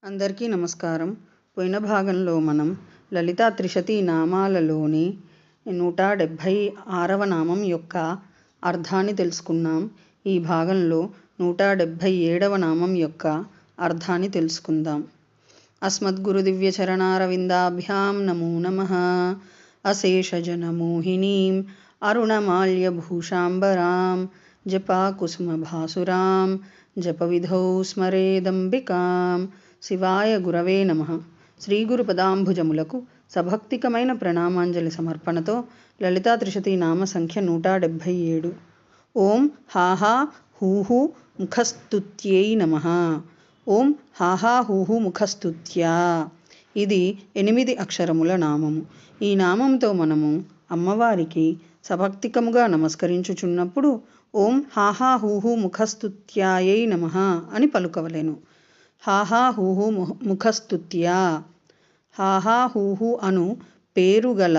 అందరికీ నమస్కారం. పోయిన భాగంలో మనం లలితా త్రిశతి నామాలలోని 176వ నామం యొక్క అర్థాన్ని తెలుసుకున్నాం. ఈ భాగంలో 177వ నామం యొక్క అర్థాన్ని తెలుసుకుందాం. అస్మద్గురు దివ్య చరణారవిందాభ్యాం నమో నమః. అశేషజనమోహినీం అరుణమాల్యభూషాంబరాం జపాకుసుమభాసురాం జపవిధౌ స్మరేదంబికాం. శివాయ గురవే నమః. శ్రీ గురు పదాంభుజములకు సభక్తికమైన ప్రణామాంజలి సమర్పణతో లలితా త్రిశతి నామ సంఖ్య 177. ఓం హాహా హూహు ముఖస్తుత్యై నమః. ఓం హాహా హూహు ముఖస్తుత్యా. ఇది 8 అక్షరముల నామము. ఈ నామంతో మనము అమ్మవారికి సభక్తికముగా నమస్కరించుచున్నప్పుడు ఓం హాహా హూహు ముఖస్తుత్యాయై నమః అని పలుకవలెను. హాహా హూహు ముఖస్తుత్యా. హాహా హూహు అను పేరుగల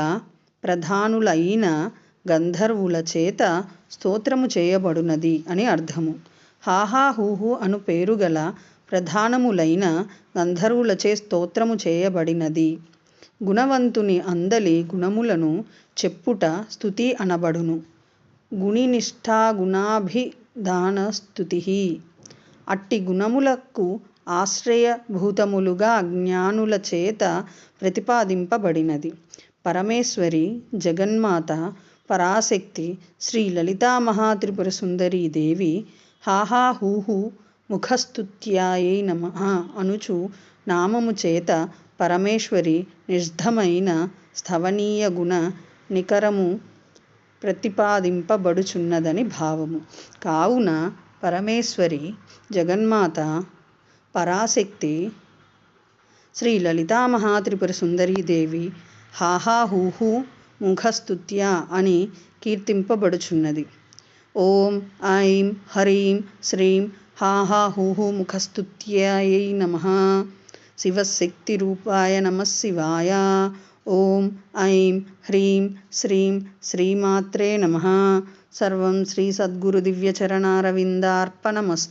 ప్రధానులైన గంధర్వుల చేత స్తోత్రము చేయబడునది అని అర్థము. హాహా హూహు అను పేరుగల ప్రధానములైన గంధర్వులచే స్తోత్రము చేయబడినది. గుణవంతుని అందలి గుణములను చెప్పుట స్తుతి అనబడును. గుణినిష్ఠాగుణాభిధానస్తుతి. అట్టి గుణములకు ఆశ్రయభూతములుగా జ్ఞానుల చేత ప్రతిపాదింపబడినది. పరమేశ్వరి జగన్మాత పరాశక్తి శ్రీ లలితా మహాత్రిపుర సుందరీ దేవి హాహా హూహు ముఖస్తుత్యాయై నమః అనుచు నామము చేత పరమేశ్వరి నిర్ధమైన స్థవనీయ గుణ నికరము ప్రతిపాదింపబడుచున్నదని భావము. కావున పరమేశ్వరి జగన్మాత పరాశక్తి శ్రీ లలితా మహాత్రిపుర సుందరీ దేవి హాహా హూహు ముఖస్తుత్యా అని కీర్తింపబడుచున్నది. ఓం ఐం హ్రీం శ్రీం హాహా హూహు ముఖస్తుత్యాయై నమః. శివశక్తిరూపాయ నమః శివాయ. ఓం ఐం హ్రీం శ్రీం శ్రీమాత్రే నమః. సర్వం శ్రీ సద్గురు దివ్య చరణారవిందార్పణమస్తు.